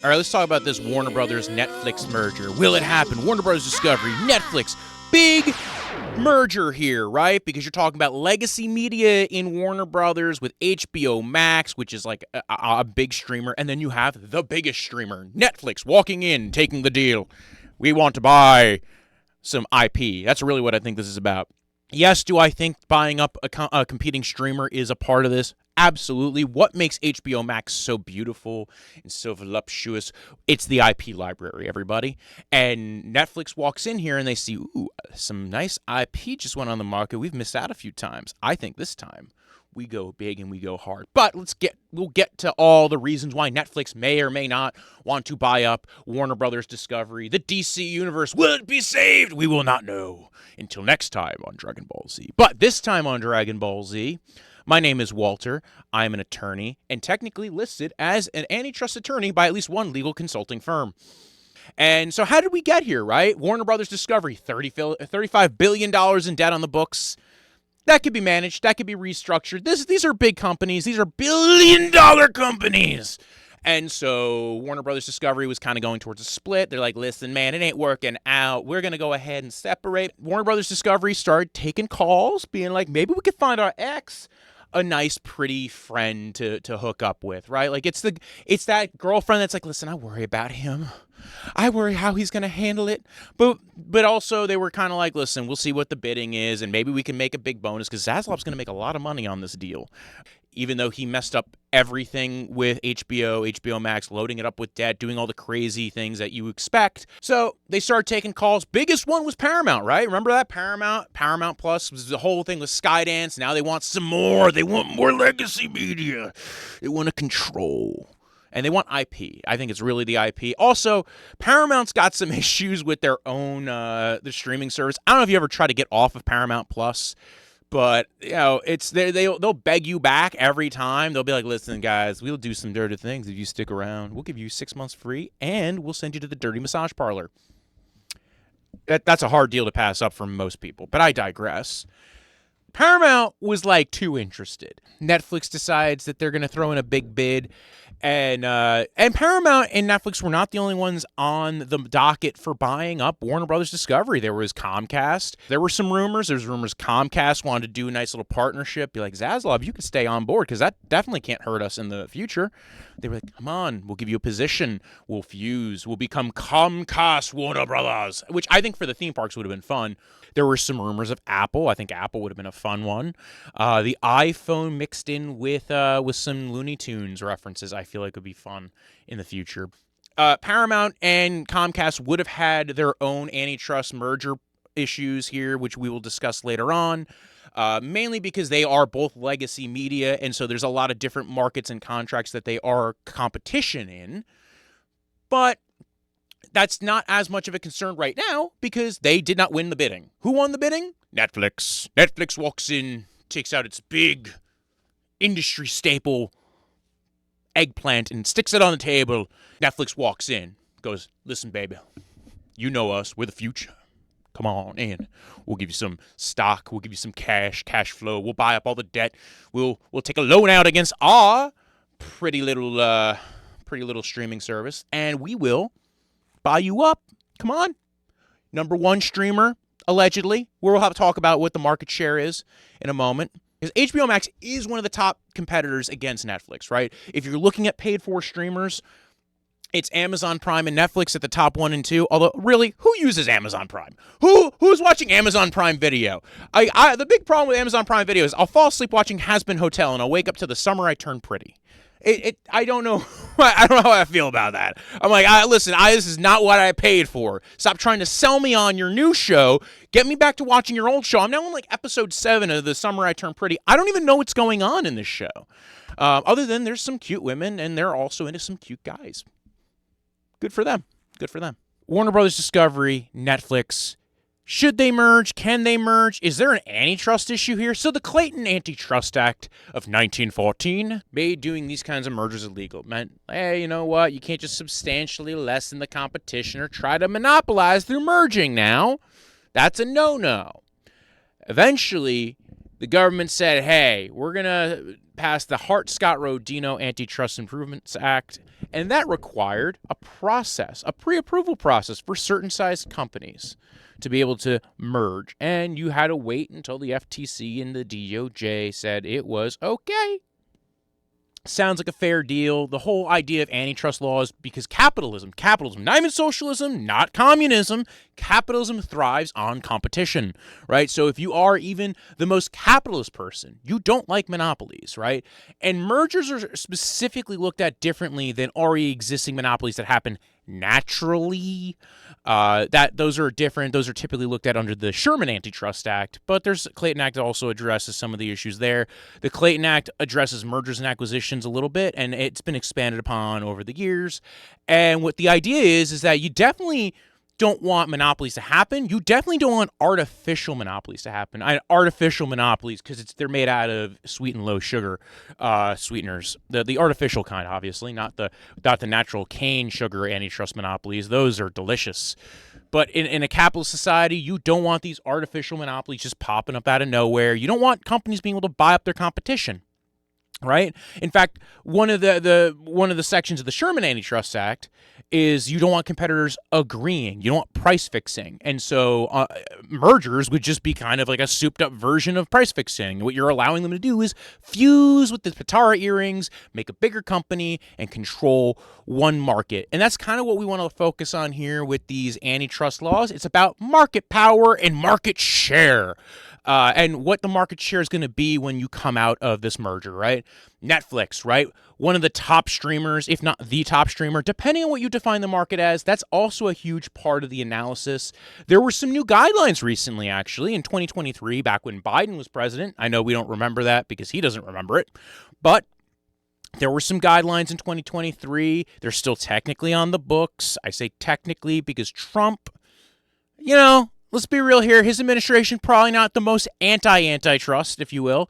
All right, let's talk about this Warner Brothers Netflix merger. Will it happen? Warner Brothers Discovery, Netflix, big merger here, right? Because you're talking about legacy media in Warner Brothers with HBO Max, which is like a big streamer, and then you have the biggest streamer, Netflix, walking in, taking the deal. We want to buy some IP. That's really what I think this is about. Yes, do I think buying up a competing streamer is a part of this? Absolutely. What makes HBO Max so beautiful and so voluptuous? It's the IP library, everybody. And Netflix walks in here and they see, ooh, some nice IP just went on the market. We've missed out a few times. I think this time we go big and we go hard. But we'll get to all the reasons why Netflix may or may not want to buy up Warner Brothers Discovery, the DC universe. Will it be saved? We will not know until next time on Dragon Ball Z. But this time on Dragon Ball Z, my name is Walter. I am an attorney and technically listed as an antitrust attorney by at least one legal consulting firm. And so how did we get here, right? Warner Brothers Discovery, $35 billion in debt on the books. That could be managed. That could be restructured. These are big companies. These are billion-dollar companies. And so Warner Brothers Discovery was kind of going towards a split. They're like, listen, man, it ain't working out. We're going to go ahead and separate. Warner Brothers Discovery started taking calls, being like, maybe we could find our ex a nice, pretty friend to hook up with, right? Like, it's that girlfriend that's like, listen, I worry about him. I worry how he's going to handle it. But also they were kind of like, listen, we'll see what the bidding is, and maybe we can make a big bonus because Zaslav's going to make a lot of money on this deal. Even though he messed up everything with HBO Max, loading it up with debt, doing all the crazy things that you expect. So they started taking calls. Biggest one was Paramount, right? Remember that? Paramount Plus was the whole thing with Skydance. Now they want some more. They want more legacy media. They want to control. And they want IP. I think it's really the IP. Also, Paramount's got some issues with their own the streaming service. I don't know if you ever try to get off of Paramount Plus, but you know, they'll beg you back every time. They'll be like, "Listen, guys, we'll do some dirty things if you stick around. We'll give you 6 months free, and we'll send you to the dirty massage parlor." That's a hard deal to pass up for most people, but I digress. Paramount was like too interested. Netflix decides that they're going to throw in a big bid, and Paramount and Netflix were not the only ones on the docket for buying up Warner Brothers Discovery. There was Comcast. There were some rumors. There's rumors Comcast wanted to do a nice little partnership. Be like, Zaslav, you can stay on board because that definitely can't hurt us in the future. They were like, come on, we'll give you a position. We'll fuse. We'll become Comcast Warner Brothers, which I think for the theme parks would have been fun. There were some rumors of Apple. I think Apple would have been a fun one. The iPhone mixed in with some Looney Tunes references, I feel like would be fun in the future. Paramount and Comcast would have had their own antitrust merger issues here, which we will discuss later on, mainly because they are both legacy media, and so there's a lot of different markets and contracts that they are competition in. But that's not as much of a concern right now because they did not win the bidding. Who won the bidding? Netflix. Netflix walks in, takes out its big industry staple eggplant and sticks it on the table. Netflix walks in, goes, listen, baby, you know us. We're the future. Come on in. We'll give you some stock. We'll give you some cash flow. We'll buy up all the debt. We'll take a loan out against our pretty little streaming service, and we will buy you up. Come on. Number one streamer, allegedly. We'll have to talk about what the market share is in a moment. Because HBO Max is one of the top competitors against Netflix, right? If you're looking at paid-for streamers, it's Amazon Prime and Netflix at the top 1 and 2. Although, really, who uses Amazon Prime? Who's watching Amazon Prime Video? The big problem with Amazon Prime Video is I'll fall asleep watching Has Been Hotel, and I'll wake up to The Summer I Turned Pretty. I don't know. I don't know how I feel about that. I'm like, listen, this is not what I paid for. Stop trying to sell me on your new show. Get me back to watching your old show. I'm now on like episode 7 of The Summer I Turned Pretty. I don't even know what's going on in this show. Other than there's some cute women and they're also into some cute guys. Good for them. Good for them. Warner Brothers Discovery, Netflix. Should they merge? Can they merge? Is there an antitrust issue here? So the Clayton Antitrust Act of 1914 made doing these kinds of mergers illegal. Meant, hey, you know what? You can't just substantially lessen the competition or try to monopolize through merging now. That's a no-no. Eventually, the government said, hey, we're going to passed the Hart-Scott-Rodino Antitrust Improvements Act, and that required a process, a pre-approval process for certain sized companies to be able to merge. And you had to wait until the FTC and the DOJ said it was okay. Sounds like a fair deal. The whole idea of antitrust laws, because capitalism, not even socialism, not communism, capitalism thrives on competition, right? So if you are even the most capitalist person, you don't like monopolies, right? And mergers are specifically looked at differently than already existing monopolies that happen naturally. Those are different. Those are typically looked at under the Sherman Antitrust Act, but there's Clayton Act that also addresses some of the issues there. The Clayton Act addresses mergers and acquisitions a little bit, and it's been expanded upon over the years. And what the idea is that you definitely don't want monopolies to happen. You definitely don't want artificial monopolies to happen. Artificial monopolies, because they're made out of sweet and low sugar sweeteners. The artificial kind, obviously, not the natural cane sugar antitrust monopolies. Those are delicious. But in a capitalist society, you don't want these artificial monopolies just popping up out of nowhere. You don't want companies being able to buy up their competition, right? In fact, one of the sections of the Sherman Antitrust Act is you don't want competitors agreeing. You don't want price fixing. And so mergers would just be kind of like a souped up version of price fixing. What you're allowing them to do is fuse with the Patara earrings, make a bigger company, and control one market. And that's kind of what we want to focus on here with these antitrust laws. It's about market power and market share. And what the market share is going to be when you come out of this merger, right? Netflix, right? One of the top streamers, if not the top streamer, depending on what you define the market as. That's also a huge part of the analysis. There were some new guidelines recently, actually, in 2023, back when Biden was president. I know we don't remember that because he doesn't remember it, but there were some guidelines in 2023. They're still technically on the books. I say technically because Trump, let's be real here. His administration probably not the most anti-antitrust, if you will.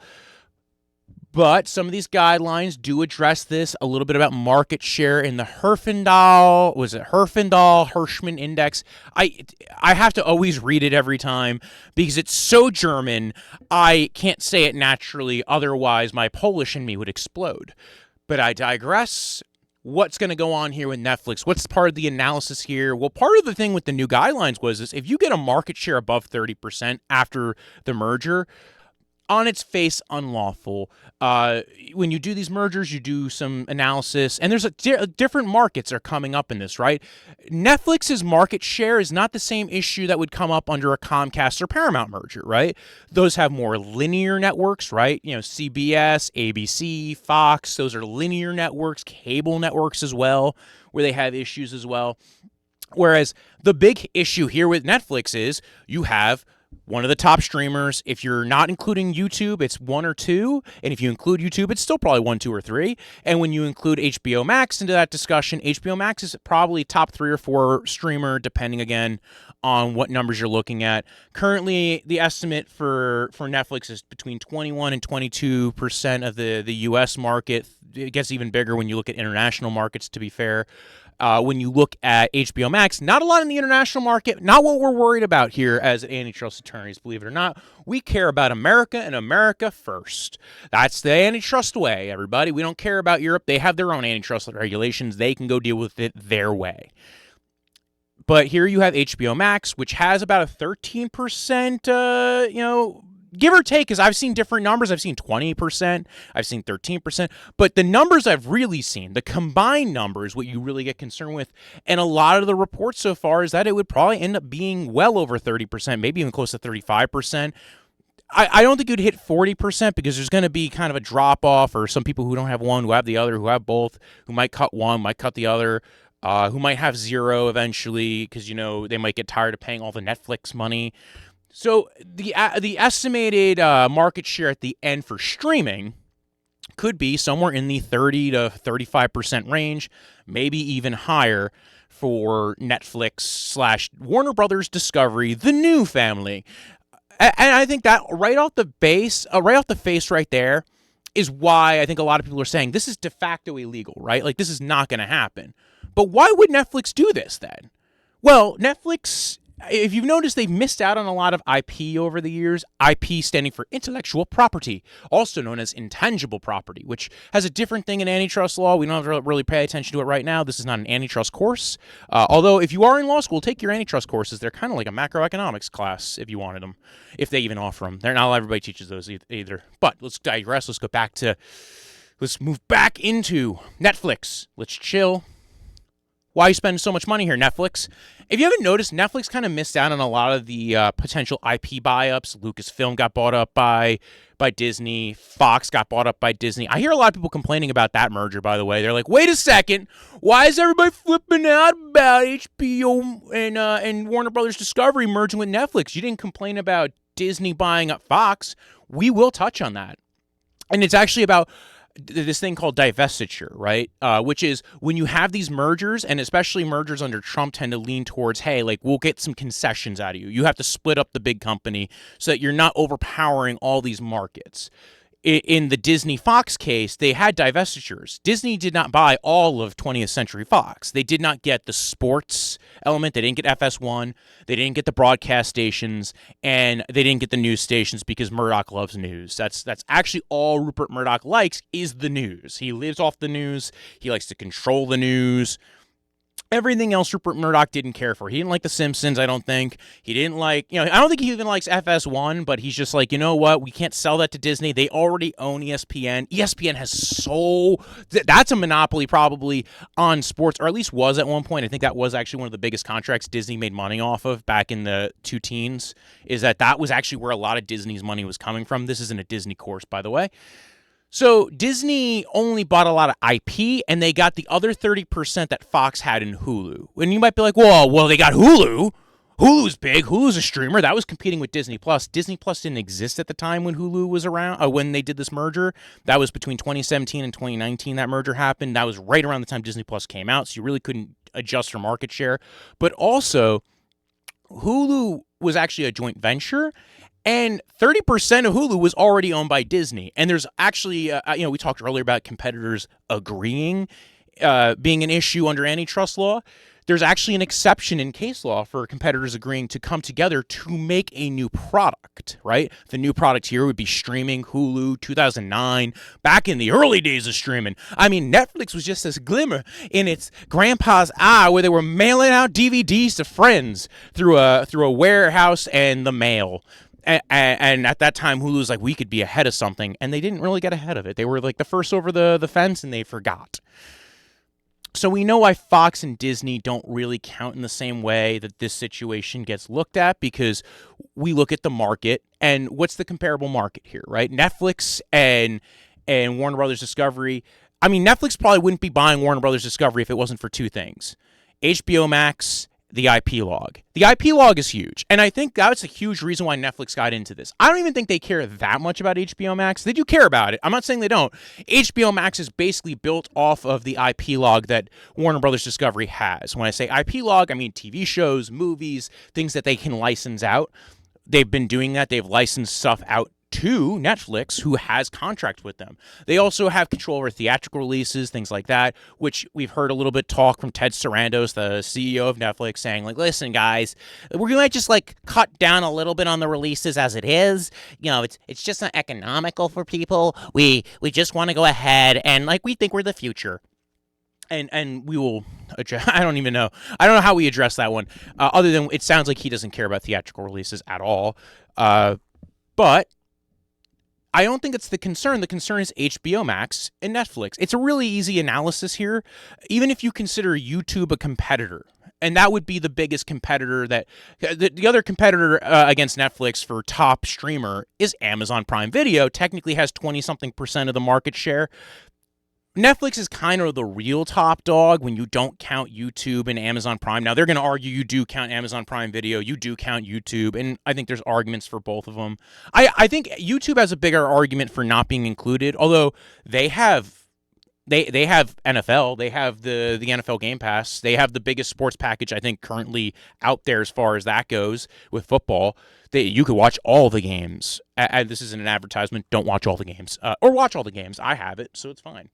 But some of these guidelines do address this, a little bit about market share in the Hirschman Index. I have to always read it every time because it's so German. I can't say it naturally, otherwise my Polish in me would explode. But I digress. What's going to go on here with Netflix? What's part of the analysis here? Well, part of the thing with the new guidelines was this: if you get a market share above 30% after the merger, on its face, unlawful. When you do these mergers, you do some analysis, and there's different markets are coming up in this, right? Netflix's market share is not the same issue that would come up under a Comcast or Paramount merger, right? Those have more linear networks, right? CBS, ABC, Fox, those are linear networks, cable networks as well, where they have issues as well. Whereas the big issue here with Netflix is you have one of the top streamers. If you're not including YouTube, it's 1 or 2. And if you include YouTube, it's still probably 1, 2, or 3. And when you include HBO Max into that discussion, HBO Max is probably top 3 or 4 streamer, depending again on what numbers you're looking at. Currently, the estimate for Netflix is between 21 and 22% of the U.S. market. It gets even bigger when you look at international markets, to be fair. When you look at HBO Max, not a lot in the international market, not what we're worried about here as antitrust attorneys, believe it or not. We care about America and America first. That's the antitrust way, everybody. We don't care about Europe. They have their own antitrust regulations. They can go deal with it their way. But here you have HBO Max, which has about a 13%, give or take, because I've seen different numbers. I've seen 20%, I've seen 13%, but the numbers I've really seen, the combined numbers, what you really get concerned with, and a lot of the reports so far is that it would probably end up being well over 30%, maybe even close to 35%. I don't think you'd hit 40% because there's going to be kind of a drop-off, or some people who don't have one, who have the other, who have both, who might cut one, might cut the other, who might have zero eventually because, they might get tired of paying all the Netflix money. So the estimated market share at the end for streaming could be somewhere in the 30 to 35% range, maybe even higher for Netflix / Warner Brothers Discovery, the new family. And I think that right off the face right there is why I think a lot of people are saying this is de facto illegal, right? Like, this is not going to happen. But why would Netflix do this then? Well, Netflix if you've noticed, they've missed out on a lot of IP over the years. IP standing for intellectual property, also known as intangible property, which has a different thing in antitrust law. We don't have to really pay attention to it right now. This is not an antitrust course. Although if you are in law school, take your antitrust courses. They're kind of like a macroeconomics class if you wanted them, if they even offer them. They're not everybody teaches those either. But let's digress. Let's move back into Netflix. Let's chill. Why you spend so much money here, Netflix? If you haven't noticed, Netflix kind of missed out on a lot of the potential IP buy-ups. Lucasfilm got bought up by Disney. Fox got bought up by Disney. I hear a lot of people complaining about that merger, by the way. They're like, wait a second. Why is everybody flipping out about HBO and Warner Brothers Discovery merging with Netflix? You didn't complain about Disney buying up Fox. We will touch on that. And it's actually about this thing called divestiture, right? Which is when you have these mergers, and especially mergers under Trump tend to lean towards, hey, like, we'll get some concessions out of you. You have to split up the big company so that you're not overpowering all these markets. In the Disney Fox case, they had divestitures. Disney did not buy all of 20th Century Fox. They did not get the sports element. They didn't get FS1. They didn't get the broadcast stations, and they didn't get the news stations because Murdoch loves news. That's actually all Rupert Murdoch likes is the news. He lives off the news. He likes to control the news. Everything else Rupert Murdoch didn't care for. He didn't like The Simpsons, I don't think. He didn't like, I don't think he even likes FS1, but he's just like, you know what? We can't sell that to Disney. They already own ESPN. ESPN has that's a monopoly probably on sports, or at least was at one point. I think that was actually one of the biggest contracts Disney made money off of back in the 2000s, is that was actually where a lot of Disney's money was coming from. This isn't a Disney course, by the way. So Disney only bought a lot of IP, and they got the other 30% that Fox had in Hulu. And you might be like, well, they got Hulu. Hulu's big. Hulu's a streamer. That was competing with Disney Plus. Disney Plus didn't exist at the time when Hulu was around, when they did this merger. That was between 2017 and 2019 that merger happened. That was right around the time Disney Plus came out, so you really couldn't adjust for market share. But also, Hulu was actually a joint venture, and 30% of Hulu was already owned by Disney. And there's actually, we talked earlier about competitors agreeing being an issue under antitrust law. There's actually an exception in case law for competitors agreeing to come together to make a new product, right? The new product here would be streaming. Hulu, 2009, back in the early days of streaming. I mean, Netflix was just this glimmer in its grandpa's eye where they were mailing out DVDs to friends through a warehouse and the mail. And at that time, Hulu was like, we could be ahead of something, and they didn't really get ahead of it. They were like the first over the fence, and they forgot. So we know why Fox and Disney don't really count in the same way that this situation gets looked at, because we look at the market, and what's the comparable market here, right? Netflix and Warner Brothers Discovery. I mean, Netflix probably wouldn't be buying Warner Brothers Discovery if it wasn't for two things: HBO Max, the IP log. The IP log is huge, and I think that's a huge reason why Netflix got into this. I don't even think they care that much about HBO Max. They do care about it. I'm not saying they don't. HBO Max is basically built off of the IP log that Warner Brothers Discovery has. When I say IP log, I mean TV shows, movies, things that they can license out. They've been doing that. They've licensed stuff out to Netflix, who has contracts with them. They also have control over theatrical releases, things like that, which we've heard a little bit talk from Ted Sarandos, the CEO of Netflix, saying, like, listen, guys, we're going to just, like, cut down a little bit on the releases as it is. It's just not economical for people. We just want to go ahead and, like, we think we're the future. And we will address, I don't know how we address that one, other than it sounds like he doesn't care about theatrical releases at all. But I don't think it's the concern. The concern is HBO Max and Netflix. It's a really easy analysis here, even if you consider YouTube a competitor. And that would be the biggest competitor that the other competitor against Netflix for top streamer is Amazon Prime Video. Technically has 20-something% of the market share. Netflix is kind of the real top dog when you don't count YouTube and Amazon Prime. Now, they're going to argue you do count Amazon Prime Video, you do count YouTube, and I think there's arguments for both of them. I think YouTube has a bigger argument for not being included, although they have NFL, they have the NFL Game Pass, they have the biggest sports package I think currently out there as far as that goes with football. You could watch all the games. This isn't an advertisement. Don't watch all the games, or watch all the games. I have it, so it's fine.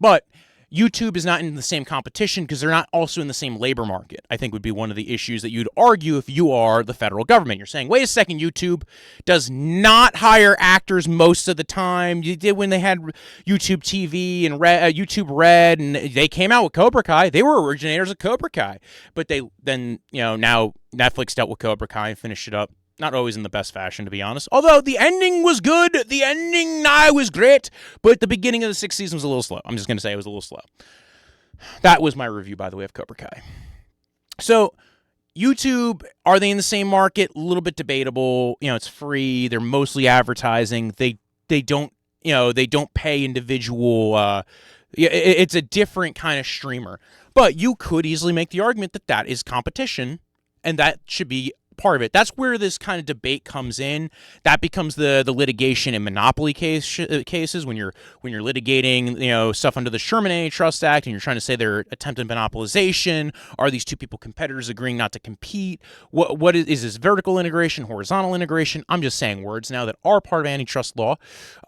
But YouTube is not in the same competition because they're not also in the same labor market, I think would be one of the issues that you'd argue if you are the federal government. You're saying, wait a second, YouTube does not hire actors most of the time. You did when they had YouTube TV and YouTube Red, and they came out with Cobra Kai. They were originators of Cobra Kai. But now Netflix dealt with Cobra Kai and finished it up. Not always in the best fashion, to be honest. Although the ending was good. The ending was great. But the beginning of the 6th season was a little slow. I'm just going to say it was a little slow. That was my review, by the way, of Cobra Kai. So, YouTube, are they in the same market? A little bit debatable. It's free. They're mostly advertising. They don't pay individual. It's a different kind of streamer. But you could easily make the argument that is competition, and that should be part of it. That's where this kind of debate comes in. That becomes the litigation in monopoly cases when you're litigating stuff under the Sherman Antitrust Act, and you're trying to say they're attempting monopolization. Are these two people competitors agreeing not to compete? What is this vertical integration, horizontal integration? I'm just saying words now that are part of antitrust law,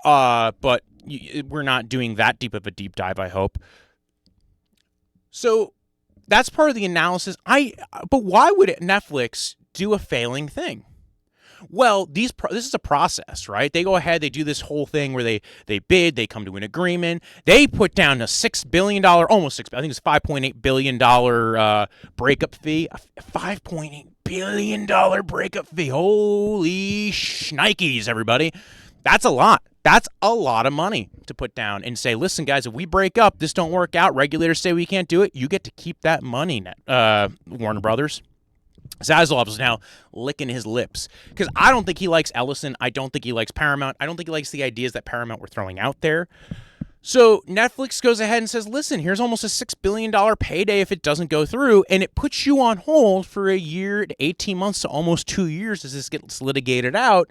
but we're not doing that deep of a deep dive, I hope. So that's part of the analysis. But why would Netflix do a failing thing? Well, this is a process, right? They go ahead, they do this whole thing where they bid, they come to an agreement, they put down a $6 billion, almost $6, I think it's $5.8 billion breakup fee, a $5.8 billion breakup fee. Holy shnikes, everybody. That's a lot. That's a lot of money to put down and say, listen, guys, if we break up, this don't work out, regulators say we can't do it, you get to keep that money, Warner Brothers. Zaslav is now licking his lips because I don't think he likes Ellison. I don't think he likes Paramount. I don't think he likes the ideas that Paramount were throwing out there. So Netflix goes ahead and says, listen, here's almost a $6 billion payday if it doesn't go through, and it puts you on hold for a year to 18 months to almost 2 years as this gets litigated out.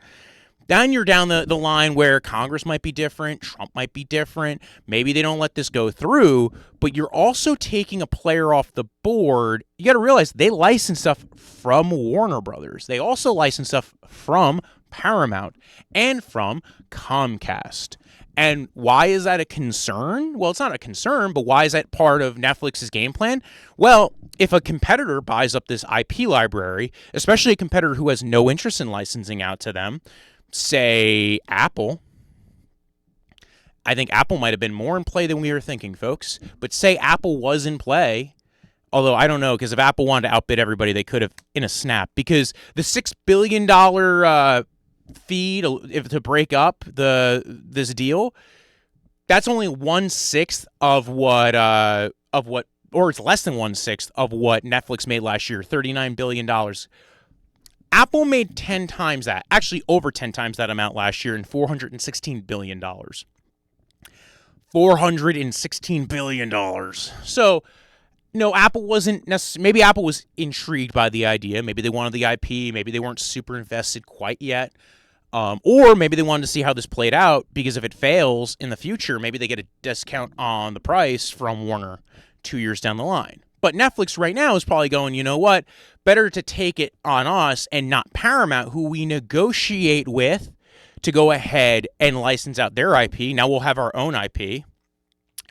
Then you're down the line where Congress might be different, Trump might be different, maybe they don't let this go through, but you're also taking a player off the board. You got to realize they license stuff from Warner Brothers. They also license stuff from Paramount and from Comcast. And why is that a concern? Well, it's not a concern, but why is that part of Netflix's game plan? Well, if a competitor buys up this IP library, especially a competitor who has no interest in licensing out to them, say Apple. I think Apple might have been more in play than we were thinking, folks. But say Apple was in play, although I don't know, because if Apple wanted to outbid everybody, they could have in a snap. Because the $6 billion fee to break up this deal, that's only 1/6 of what, or it's less than 1/6 of what Netflix made last year, $39 billion. Apple made 10 times that, actually over 10 times that amount last year in $416 billion. $416 billion. So, no, Apple wasn't necessarily, maybe Apple was intrigued by the idea. Maybe they wanted the IP. Maybe they weren't super invested quite yet. Or maybe they wanted to see how this played out, because if it fails in the future, maybe they get a discount on the price from Warner 2 years down the line. But Netflix right now is probably going, you know what? Better to take it on us and not Paramount, who we negotiate with to go ahead and license out their IP. Now we'll have our own IP.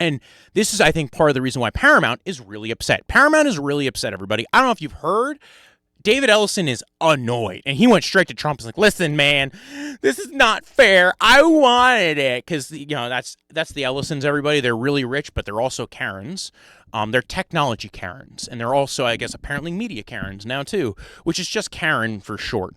And this is, I think, part of the reason why Paramount is really upset. Paramount is really upset, everybody. I don't know if you've heard. David Ellison is annoyed, and he went straight to Trump and was like, listen, man, this is not fair. I wanted it. Because, that's the Ellisons, everybody. They're really rich, but they're also Karens. They're technology Karens, and they're also, I guess, apparently media Karens now, too, which is just Karen for short.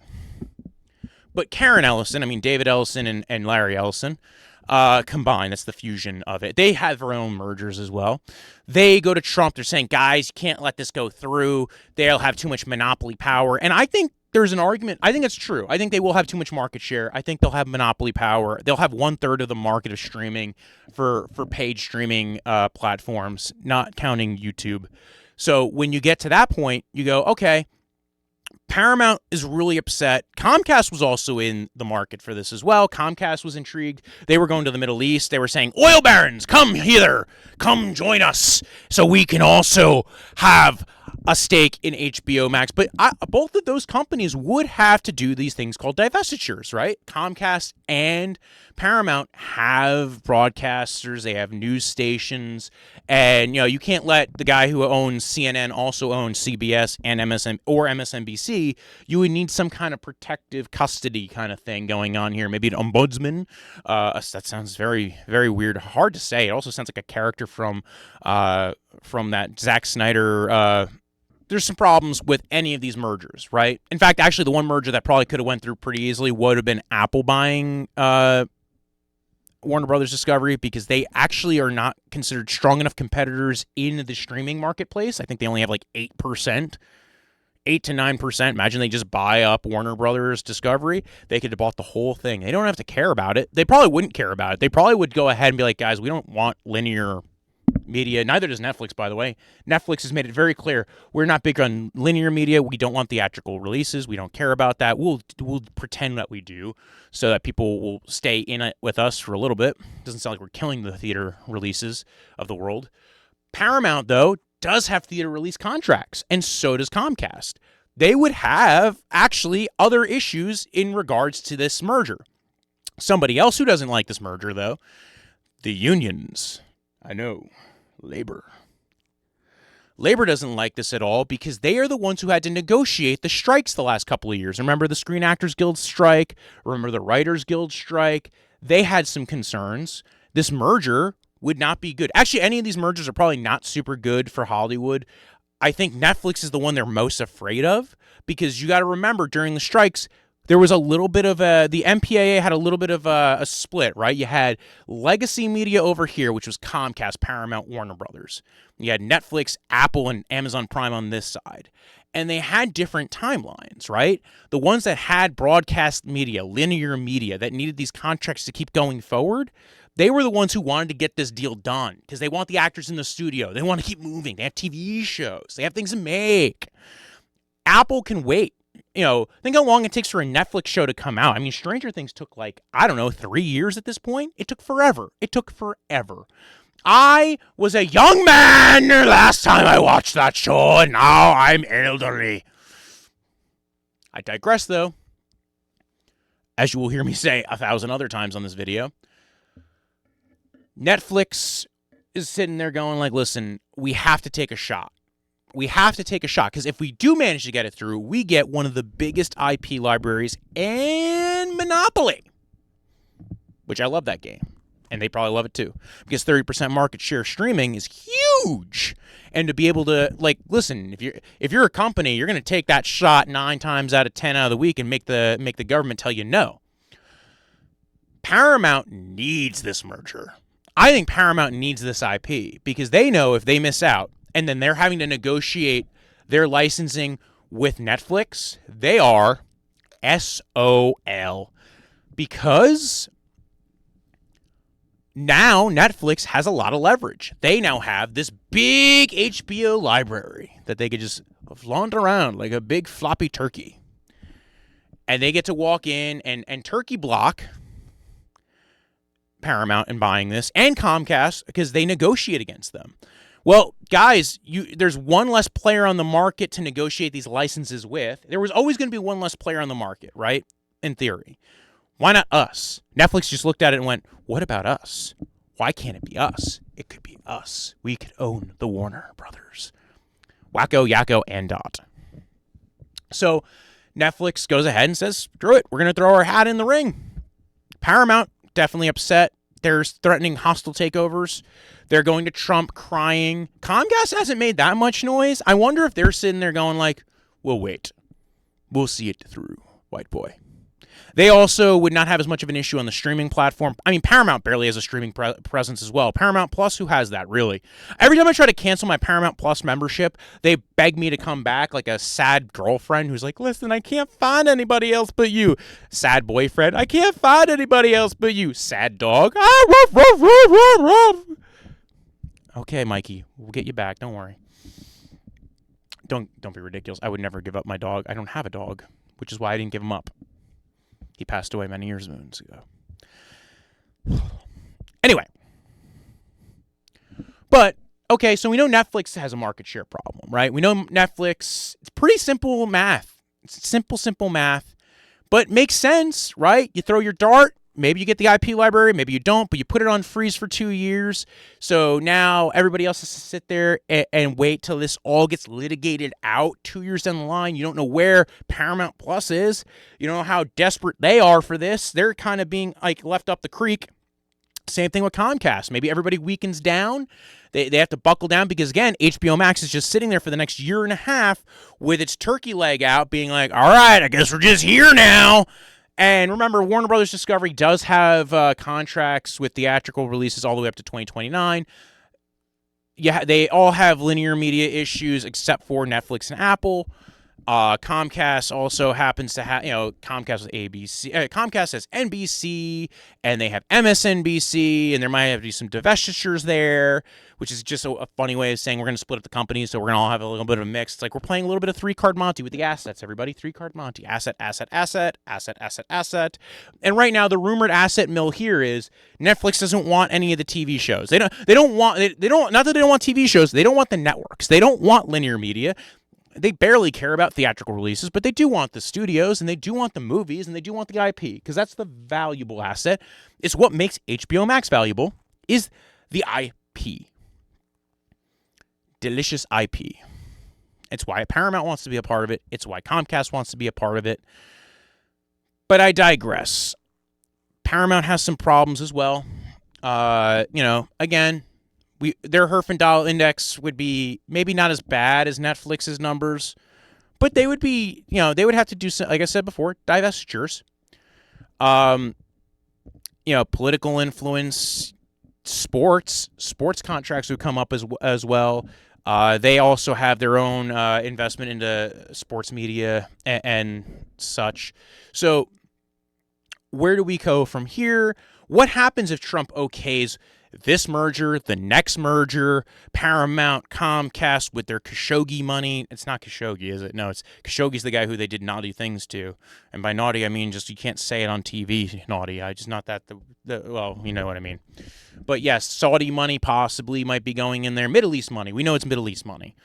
But Karen Ellison, I mean, David Ellison and Larry Ellison, combined, that's the fusion of it. They have their own mergers as well. They go to Trump. They're saying, guys, you can't let this go through. They'll have too much monopoly power. And I think there's an argument. I think it's true. I think they will have too much market share. I think they'll have monopoly power. They'll have 1/3 of the market of streaming for paid streaming platforms, not counting YouTube. So when you get to that point, you go, okay, Paramount is really upset. Comcast was also in the market for this as well. Comcast was intrigued. They were going to the Middle East. They were saying, oil barons, come hither. Come join us so we can also have a stake in HBO Max. But both of those companies would have to do these things called divestitures, right? Comcast and Paramount have broadcasters. They have news stations. And, you can't let the guy who owns CNN also own CBS and MSNBC. You would need some kind of protective custody kind of thing going on here. Maybe an ombudsman. That sounds very, very weird. Hard to say. It also sounds like a character from that Zack Snyder. There's some problems with any of these mergers, right? In fact, actually, the one merger that probably could have went through pretty easily would have been Apple buying Warner Brothers Discovery, because they actually are not considered strong enough competitors in the streaming marketplace. I think they only have like 8%, 8 to 9%. Imagine they just buy up Warner Brothers Discovery. They could have bought the whole thing. They don't have to care about it. They probably wouldn't care about it. They probably would go ahead and be like, guys, we don't want linear media. Neither does Netflix, by the way. Netflix has made it very clear we're not big on linear media. We don't want theatrical releases. We don't care about that. We'll pretend that we do so that people will stay in it with us for a little bit. Doesn't sound like we're killing the theater releases of the world. Paramount, though, does have theater release contracts, and so does Comcast. They would have actually other issues in regards to this merger. Somebody else who doesn't like this merger, though, the unions. I know. Labor. Labor doesn't like this at all because they are the ones who had to negotiate the strikes the last couple of years. Remember the Screen Actors Guild strike? Remember the Writers Guild strike? They had some concerns. This merger would not be good. Actually, any of these mergers are probably not super good for Hollywood. I think Netflix is the one they're most afraid of, because you got to remember during the strikes, there was a little bit of the MPAA had a little bit of a split, right? You had legacy media over here, which was Comcast, Paramount, Warner Brothers. You had Netflix, Apple, and Amazon Prime on this side. And they had different timelines, right? The ones that had broadcast media, linear media, that needed these contracts to keep going forward, they were the ones who wanted to get this deal done because they want the actors in the studio. They want to keep moving. They have TV shows. They have things to make. Apple can wait. Think how long it takes for a Netflix show to come out. I mean, Stranger Things took 3 years at this point. It took forever. I was a young man last time I watched that show, and now I'm elderly. I digress, though. As you will hear me say 1,000 other times on this video, Netflix is sitting there going listen, we have to take a shot. We have to take a shot, because if we do manage to get it through, we get one of the biggest IP libraries in Monopoly, which I love that game, and they probably love it too, because 30% market share streaming is huge. And to be able to listen, if you're a company, you're going to take that shot 9 times out of 10 out of the week and make the government tell you no. Paramount needs this merger. I think Paramount needs this IP, because they know if they miss out, and then they're having to negotiate their licensing with Netflix, they are SOL. Because now Netflix has a lot of leverage. They now have this big HBO library that they could just flaunt around like a big floppy turkey. And they get to walk in and turkey block Paramount in buying this, and Comcast, because they negotiate against them. Well, guys, there's one less player on the market to negotiate these licenses with. There was always going to be one less player on the market, right? In theory. Why not us? Netflix just looked at it and went, what about us? Why can't it be us? It could be us. We could own the Warner Brothers. Wacko, Yakko, and Dot. So Netflix goes ahead and says, screw it. We're going to throw our hat in the ring. Paramount, definitely upset. They're threatening hostile takeovers. They're going to Trump crying. Comcast hasn't made that much noise. I wonder if they're sitting there going we'll wait. We'll see it through, white boy. They also would not have as much of an issue on the streaming platform. I mean, Paramount barely has a streaming presence as well. Paramount Plus, who has that, really? Every time I try to cancel my Paramount Plus membership, they beg me to come back like a sad girlfriend who's like, listen, I can't find anybody else but you. Sad boyfriend, I can't find anybody else but you. Sad dog. Ah, ruff, ruff, ruff, ruff, ruff. Okay, Mikey, we'll get you back. Don't worry. don't be ridiculous. I would never give up my dog. I don't have a dog, which is why I didn't give him up. He passed away many years ago. Anyway. But, okay, so we know Netflix has a market share problem, right? We know Netflix, it's pretty simple math. It's simple math. But makes sense, right? You throw your dart, maybe you get the IP library, maybe you don't, but you put it on freeze for 2 years. So now everybody else has to sit there and wait till this all gets litigated out 2 years down the line. You don't know where Paramount Plus is. You don't know how desperate they are for this. They're kind of being like left up the creek. Same thing with Comcast. Maybe everybody weakens down. They have to buckle down because, again, HBO Max is just sitting there for the next year and a half with its turkey leg out being like, all right, I guess we're just here now. And remember, Warner Brothers Discovery does have contracts with theatrical releases all the way up to 2029. Yeah, they all have linear media issues except for Netflix and Apple. Comcast also happens to have, Comcast with ABC. Comcast has NBC, and they have MSNBC, and there might have to be some divestitures there, which is just a funny way of saying we're going to split up the company, so we're going to all have a little bit of a mix. It's like we're playing a little bit of three-card Monty with the assets, everybody. Three-card Monty. Asset. And right now, the rumored asset mill here is Netflix doesn't want any of the TV shows. Not that they don't want TV shows. They don't want the networks. They don't want linear media. They barely care about theatrical releases, but they do want the studios, and they do want the movies, and they do want the IP, because that's the valuable asset. It's what makes HBO Max valuable, is the IP. Delicious IP. It's why Paramount wants to be a part of it. It's why Comcast wants to be a part of it. But I digress. Paramount has some problems as well. Again, their Herfindahl index would be maybe not as bad as Netflix's numbers, but they would be, they would have to do some, like I said before, divestitures. Political influence, sports contracts would come up as well. They also have their own investment into sports media and such. So where do we go from here? What happens if Trump okays this merger, the next merger, Paramount, Comcast with their Khashoggi money? It's not Khashoggi, is it? No, it's Khashoggi's the guy who they did naughty things to. And by naughty, I mean just you can't say it on TV, naughty. I just not that well, you know what I mean. But yes, Saudi money possibly might be going in there. Middle East money. We know it's Middle East money.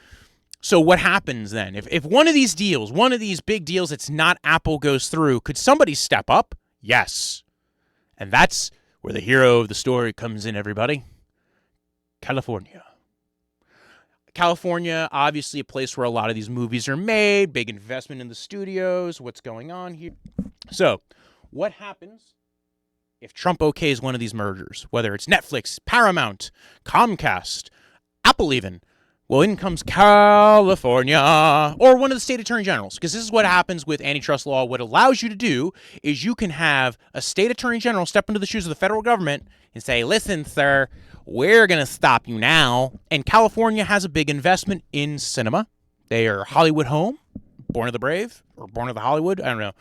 So what happens then? If one of these deals, one of these big deals that's not Apple goes through, could somebody step up? Yes. And that's where the hero of the story comes in, everybody. California. California, obviously a place where a lot of these movies are made, big investment in the studios, what's going on here. So, what happens if Trump okays one of these mergers, whether it's Netflix, Paramount, Comcast, Apple even? Well, in comes California, or one of the state attorney generals, because this is what happens with antitrust law. What allows you to do is you can have a state attorney general step into the shoes of the federal government and say, listen, sir, we're going to stop you now. And California has a big investment in cinema. They are Hollywood home, Born of the Brave, or Born of the Hollywood, I don't know.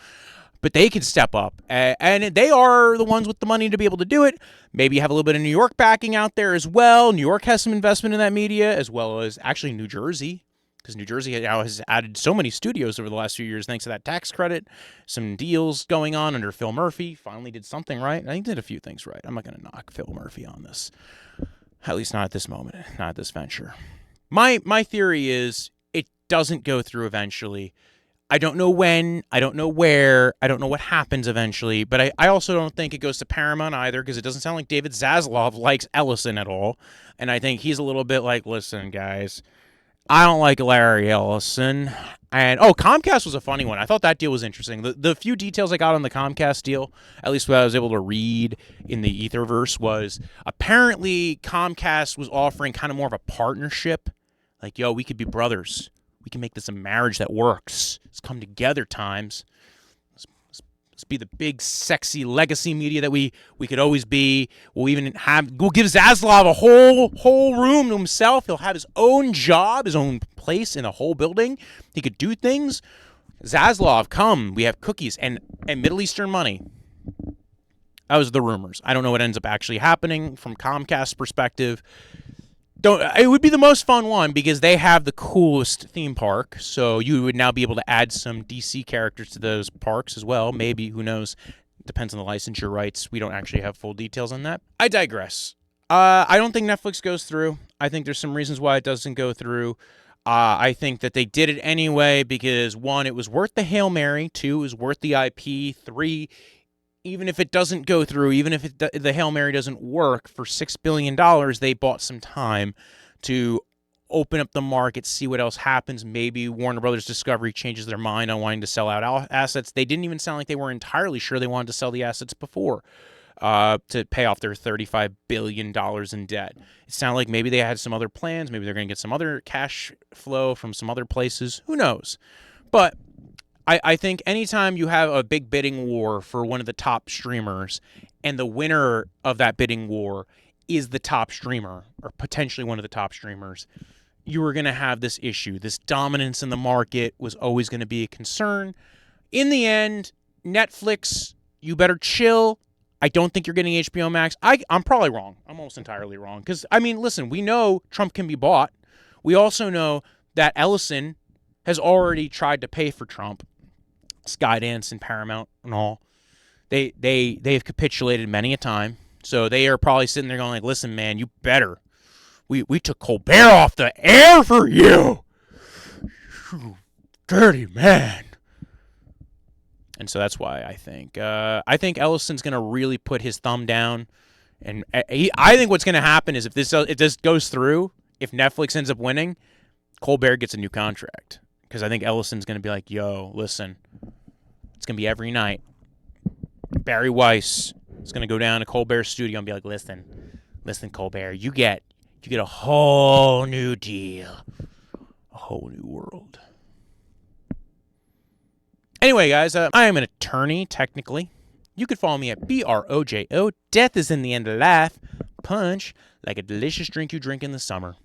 But they can step up, and they are the ones with the money to be able to do it. Maybe you have a little bit of New York backing out there as well. New York has some investment in that media, as well as actually New Jersey, because New Jersey now has added so many studios over the last few years thanks to that tax credit. Some deals going on under Phil Murphy. Finally did something right. I think did a few things right. I'm not going to knock Phil Murphy on this, at least not at this moment, not at this venture. My theory is it doesn't go through eventually. I don't know when, I don't know where, I don't know what happens eventually, but I also don't think it goes to Paramount either, because it doesn't sound like David Zaslav likes Ellison at all, and I think he's a little bit like, listen, guys, I don't like Larry Ellison. And, Comcast was a funny one. I thought that deal was interesting. The few details I got on the Comcast deal, at least what I was able to read in the Etherverse, was apparently Comcast was offering kind of more of a partnership, like, we could be brothers. We can make this a marriage that works. Let's come together times. Let's be the big, sexy legacy media that we could always be. We'll give Zaslav a whole room to himself. He'll have his own job, his own place in a whole building. He could do things. Zaslav, come. We have cookies and Middle Eastern money. That was the rumors. I don't know what ends up actually happening from Comcast's perspective. don't. It would be the most fun one because they have the coolest theme park. So you would now be able to add some DC characters to those parks as well. Maybe, who knows? Depends on the licensure rights. We don't actually have full details on that. I digress. I don't think Netflix goes through. I think there's some reasons why it doesn't go through. I think that they did it anyway because, one, it was worth the Hail Mary. Two, it was worth the IP. Three, even if it doesn't go through, even if the Hail Mary doesn't work, for $6 billion, they bought some time to open up the market, see what else happens. Maybe Warner Brothers Discovery changes their mind on wanting to sell out assets. They didn't even sound like they were entirely sure they wanted to sell the assets before to pay off their $35 billion in debt. It sounded like maybe they had some other plans. Maybe they're going to get some other cash flow from some other places. Who knows? But I think anytime you have a big bidding war for one of the top streamers and the winner of that bidding war is the top streamer or potentially one of the top streamers, you were going to have this issue. This dominance in the market was always going to be a concern. In the end, Netflix, you better chill. I don't think you're getting HBO Max. I'm probably wrong. I'm almost entirely wrong. Because, I mean, listen, we know Trump can be bought. We also know that Ellison has already tried to pay for Trump. Skydance and Paramount and all, they've capitulated many a time. So they are probably sitting there going like, listen, man, you better. We took Colbert off the air for you. You dirty man. And so that's why I think Ellison's going to really put his thumb down. And I think what's going to happen is if this goes through, if Netflix ends up winning, Colbert gets a new contract. Because I think Ellison's going to be like, yo, listen, it's going to be every night. Barry Weiss is going to go down to Colbert's studio and be like, listen, Colbert, you get a whole new deal, a whole new world. Anyway, guys, I am an attorney, technically. You could follow me at BROJO. Death is in the end of life. Punch like a delicious drink you drink in the summer.